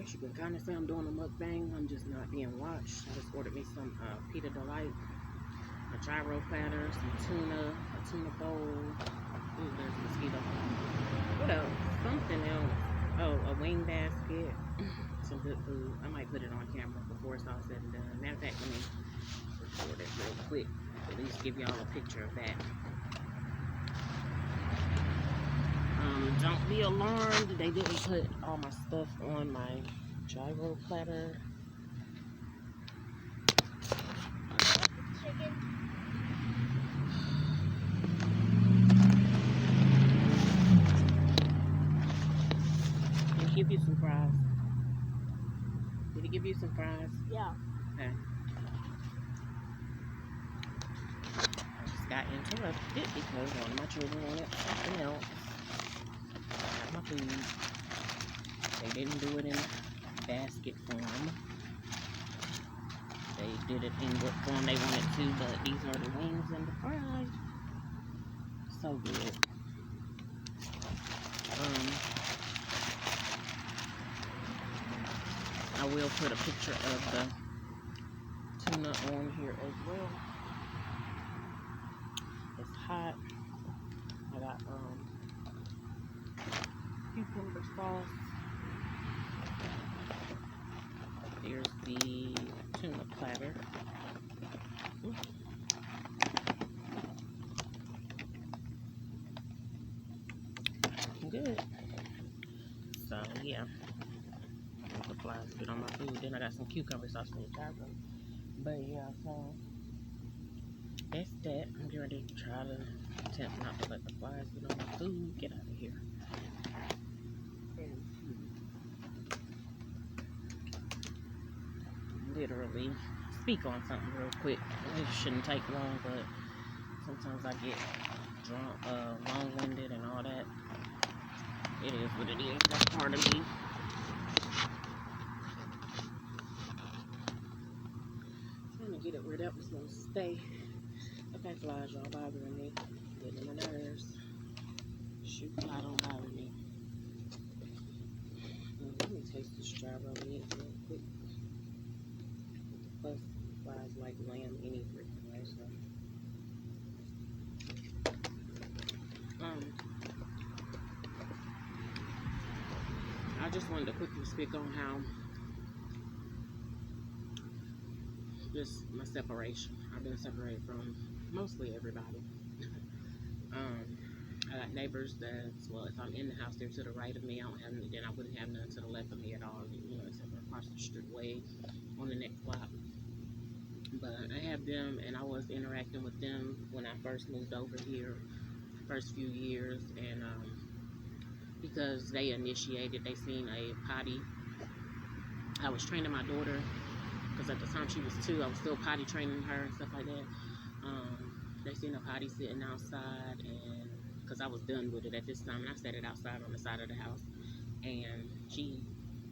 As you can kind of see, I'm doing a mukbang. I'm just not being watched. I just ordered me some pita delight, a gyro platter, some tuna, a tuna bowl. Ooh, there's a mosquito. What else? Something else. Oh, a wing basket. Some good food. I might put it on camera before it's all said and done. Matter of fact, let me record it real quick. At least give y'all a picture of that. Don't be alarmed. They didn't put all my stuff on my gyro platter. Chicken. Did he give you some fries? Did he give you some fries? Yeah. Okay. I just got interrupted because one of my children wanted something else. I got my food. They didn't do it in basket form. They did it in what form they wanted to, but these are the wings and the fries. So good. I will put a picture of the tuna on here as well. It's hot. I got cucumber sauce. Here's the tuna platter. Good. So yeah, the flies get on my food. Then I got some cucumber sauce from the taco. But yeah, so that's that. I'm getting ready to try to attempt not to let the flies get on my food. Get out of here. Literally speak on something real quick. It shouldn't take long, but sometimes I get drunk, long-winded and all that. It is what it is. That's part of me. Trying to get it where that was gonna stay. Okay, flies, y'all bothering me. Getting on my nerves. Shoot, fly don't bother me. Let me taste this gyro meat real quick. Plus, flies like lamb any freaking way, so. I just wanted to quickly speak on how just my separation. I've been separated from mostly everybody. I got neighbors that's, well, if I'm in the house, they're to the right of me. I don't have any, then I wouldn't have none to the left of me at all, you know, except for across the street way on the next block. But I have them, and I was interacting with them when I first moved over here, first few years, and because they initiated, they seen a potty. I was training my daughter, because at the time she was 2, I was still potty training her and stuff like that. They seen a potty sitting outside, and because I was done with it at this time, and I set it outside on the side of the house, and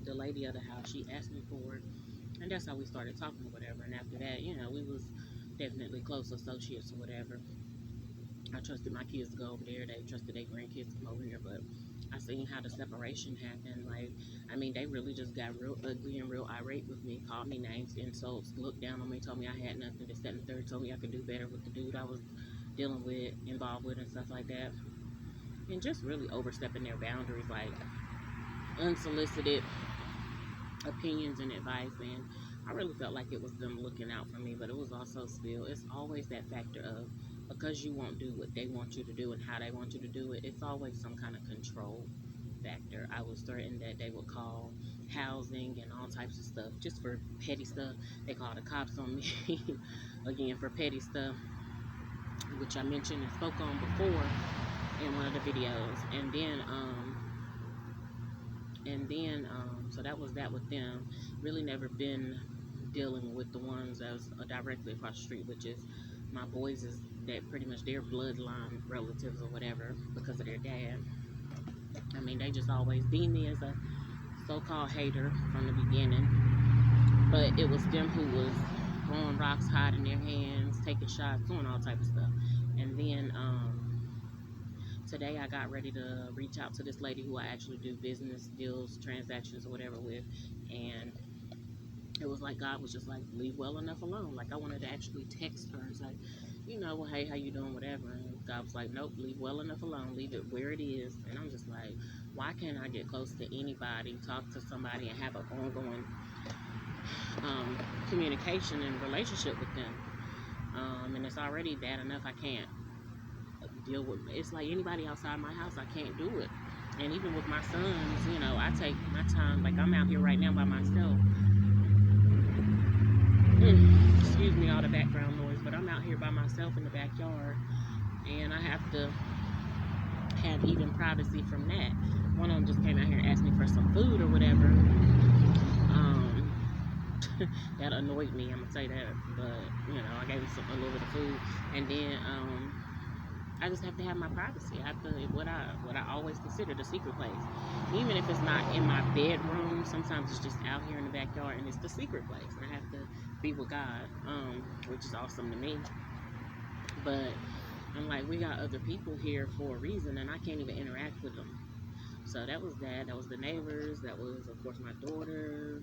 the lady of the house, she asked me for it, and that's how we started talking or whatever. And after that, you know, we was definitely close associates or whatever. I trusted my kids to go over there. They trusted their grandkids to come over here. But I seen how the separation happened. Like, I mean, they really just got real ugly and real irate with me. Called me names, insults, looked down on me, told me I had nothing. This, that, and the third. Told me I could do better with the dude I was dealing with, involved with, and stuff like that. And just really overstepping their boundaries, like unsolicited opinions and advice. And I really felt like it was them looking out for me, but it was also still, it's always that factor of, because you won't do what they want you to do and how they want you to do it, it's always some kind of control factor. I was threatened that they would call housing and all types of stuff just for petty stuff. They called the cops on me again for petty stuff, which I mentioned and spoke on before in one of the videos. So that was that with them. Really never been dealing with the ones that's directly across the street, which is my boys, is that pretty much their bloodline relatives or whatever because of their dad. I mean, they just always deemed me as a so-called hater from the beginning, but it was them who was throwing rocks, hiding their hands, taking shots, doing all type of stuff. And then today I got ready to reach out to this lady who I actually do business deals, transactions, or whatever with, and it was like God was just like, leave well enough alone. Like I wanted to actually text her and say, well, hey, how you doing, whatever. And God was like, nope, leave well enough alone. Leave it where it is. And I'm just like, why can't I get close to anybody, talk to somebody, and have an ongoing communication and relationship with them? And it's already bad enough I can't deal with. It's like anybody outside my house, I can't do it. And even with my sons, I take my time. Like I'm out here right now by myself. Excuse me, all the background noise, but I'm out here by myself in the backyard, and I have to have even privacy from that. One of them just came out here and asked me for some food or whatever. That annoyed me, I'm gonna say that, but I gave him a little bit of food, and then I just have to have my privacy. I have to what I always consider the secret place, even if it's not in my bedroom. Sometimes it's just out here in the backyard, and it's the secret place. And I have to be with God, which is awesome to me. But I'm like, we got other people here for a reason, and I can't even interact with them. So that was that. That was the neighbors. That was, of course, my daughter.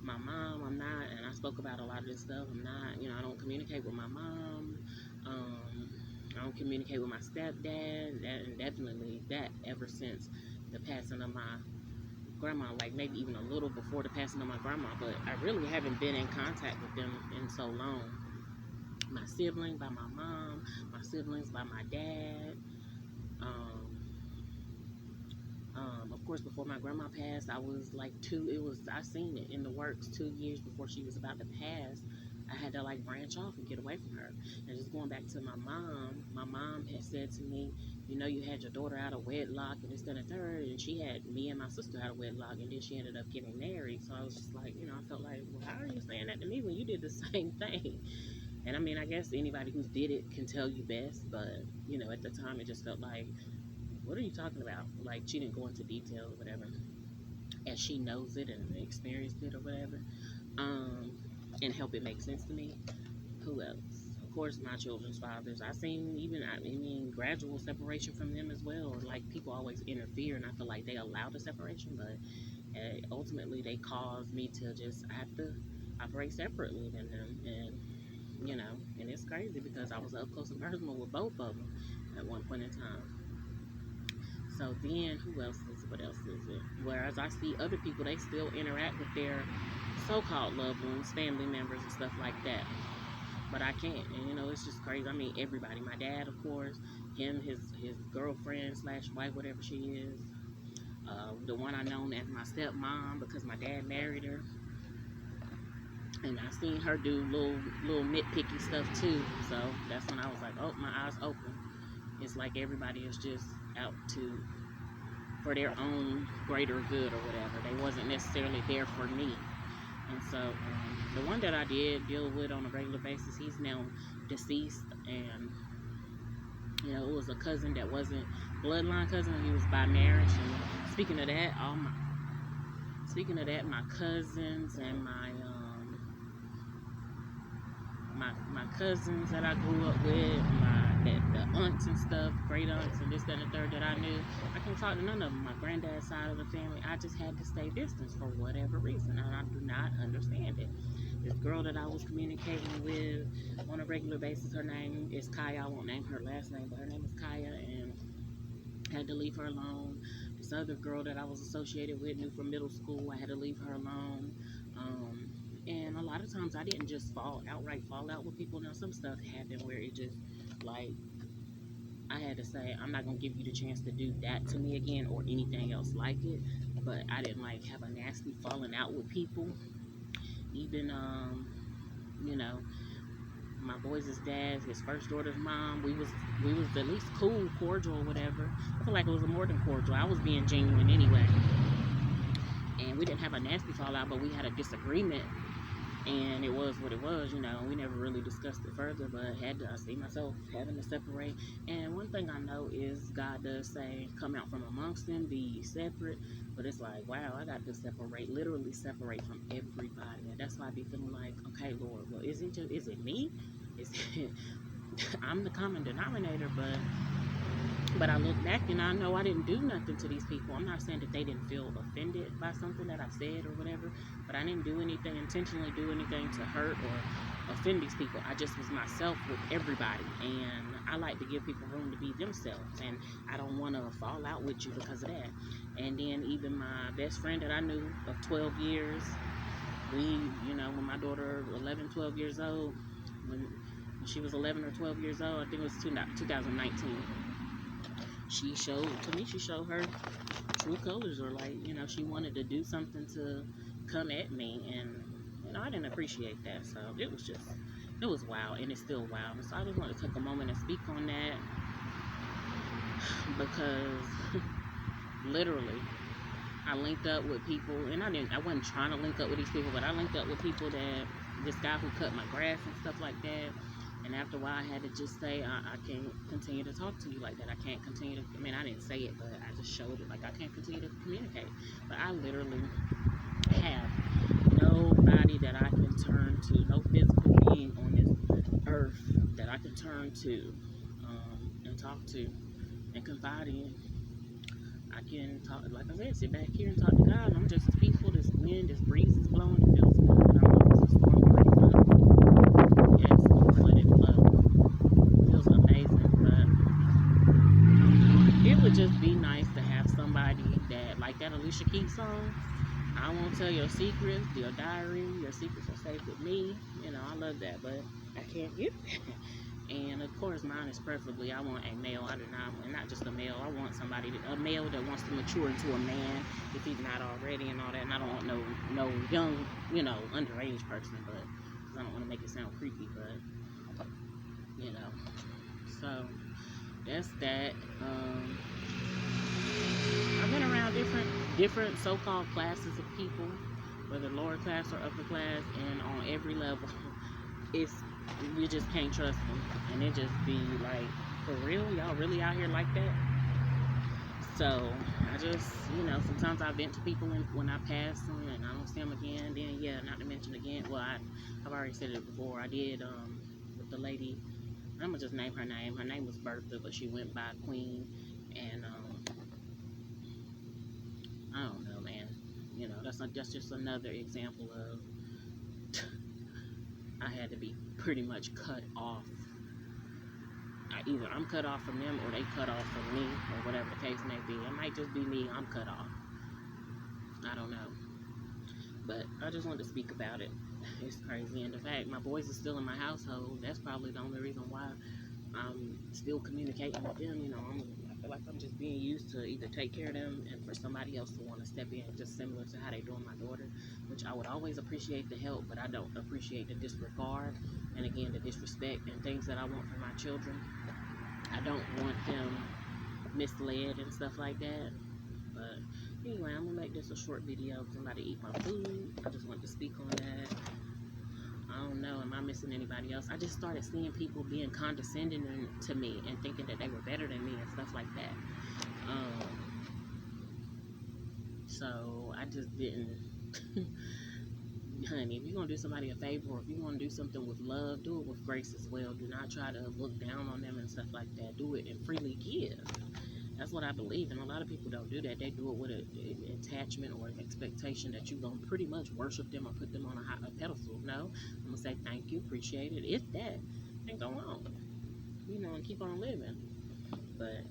My mom, I'm not, and I spoke about a lot of this stuff. I'm not, I don't communicate with my mom. I don't communicate with my stepdad, and definitely that ever since the passing of my grandma, like maybe even a little before the passing of my grandma, but I really haven't been in contact with them in so long. My siblings by my mom, my siblings by my dad. Of course, before my grandma passed, I was like I seen it in the works 2 years before she was about to pass. I had to like branch off and get away from her. And just going back to my mom had said to me, you had your daughter out of wedlock and this, that, and third, and she had me and my sister out of wedlock, and then she ended up getting married. So I was just like, I felt like, well, how are you saying that to me when you did the same thing? And I mean, I guess anybody who did it can tell you best, but at the time it just felt like, what are you talking about? Like, she didn't go into detail or whatever, as she knows it and experienced it or whatever, and help it make sense to me. Who else? Of course, my children's fathers. I mean, gradual separation from them as well. Like, people always interfere, and I feel like they allow the separation, but ultimately they cause me to I have to operate separately than them, and and it's crazy because I was up close and personal with both of them at one point in time. So then, what else is it? Whereas I see other people, they still interact with their so-called loved ones, family members, and stuff like that. But I can't, and it's just crazy. I mean, everybody. My dad, of course, his girlfriend / wife, whatever she is. The one I known as my stepmom because my dad married her. And I seen her do little nitpicky stuff too. So that's when I was like, oh, my eyes open. It's like everybody is just out for their own greater good or whatever. They wasn't necessarily there for me. And so the one that I did deal with on a regular basis, he's now deceased, and it was a cousin that wasn't bloodline cousin. He was by marriage. And speaking of that, my cousins and my cousins that I grew up with, the aunts and stuff, great aunts and this, that, and the third that I knew, I can't talk to none of them. My granddad's side of the family, I just had to stay distance for whatever reason, and I do not understand it. This girl that I was communicating with on a regular basis, her name is Kaya. I won't name her last name, but her name is Kaya, and I had to leave her alone. This other girl that I was associated with, knew from middle school, I had to leave her alone. And a lot of times I didn't just outright fall out with people. Now, some stuff happened where it just, like, I had to say, I'm not going to give you the chance to do that to me again or anything else like it. But I didn't, have a nasty falling out with people. Even, my boys' dad, his first daughter's mom, we was at least cool, cordial, whatever. I feel like it was more than cordial. I was being genuine anyway. And we didn't have a nasty fallout, but we had a disagreement. And it was what it was, we never really discussed it further, but I see myself having to separate. And one thing I know is God does say, come out from amongst them, be ye separate. But it's like, wow, I got to literally separate from everybody. And that's why I be feeling like, okay, Lord, well, is it me? I'm the common denominator, but But I look back and I know I didn't do nothing to these people. I'm not saying that they didn't feel offended by something that I said or whatever, but I didn't do anything, intentionally do anything to hurt or offend these people. I just was myself with everybody, and I like to give people room to be themselves, and I don't want to fall out with you because of that. And then even my best friend that I knew of 12 years, we, when my daughter 11, 12 years old, when she was 11 or 12 years old, I think it was 2019, she showed her true colors, or like, she wanted to do something to come at me, and, I didn't appreciate that. So it was wild, and it's still wild. And so I just want to take a moment and speak on that because literally, I linked up with people, and I wasn't trying to link up with these people, but I linked up with people that, this guy who cut my grass and stuff like that. And after a while, I had to just say, I can't continue to talk to you like that. I can't continue to, I didn't say it, but I just showed it. Like, I can't continue to communicate. But I literally have nobody that I can turn to, no physical being on this earth that I can turn to and talk to and confide in. I can talk, like I said, sit back here and talk to God, and I'm just as peaceful. This wind, this breeze is blowing, it feels good. I don't know if it's a storm or anything. Yes, Lord, let it blow. It feels amazing, but it would just be nice to have somebody that, like that Alicia Keys song, I won't tell your secrets, your diary, your secrets are safe with me. I love that, but I can't get that. And of course, mine is preferably, I want a male. I do not, and not just a male. I want a male that wants to mature into a man if he's not already and all that. And I don't want no young, underage person, but because I don't want to make it sound creepy. But so that's that. I've been around different so-called classes of people, whether lower class or upper class, and on every level, you just can't trust them, and it just be like, for real, y'all really out here like that? So I just, sometimes I vent to people when I pass them and I don't see them again. Then not to mention again, well, I've already said it before. I did with the lady. I'm gonna just name her name. Her name was Bertha, but she went by Queen, and I don't know, man. That's just another example of I had to be pretty much cut off. Either I'm cut off from them or they cut off from me, or whatever the case may be. It might just be me, I'm cut off. I don't know. But I just wanted to speak about it. It's crazy. And the fact my boys are still in my household, that's probably the only reason why I'm still communicating with them. I feel like I'm just being used to either take care of them and for somebody else to want to step in, just similar to how they doing my daughter, which I would always appreciate the help, but I don't appreciate the disregard and, again, the disrespect and things that I want for my children. I don't want them misled and stuff like that. But anyway, I'm gonna make this a short video because I'm about to eat my food. I just wanted to speak on that. I don't know, am I missing anybody else? I just started seeing people being condescending to me and thinking that they were better than me and stuff like that. So I just didn't. Honey, if you're going to do somebody a favor, or if you want to do something with love, do it with grace as well. Do not try to look down on them and stuff like that. Do it and freely give. That's what I believe, and a lot of people don't do that. They do it with an attachment or an expectation that you're going to pretty much worship them or put them on a pedestal. No, I'm going to say thank you, appreciate it. It's that, and go on, and keep on living. But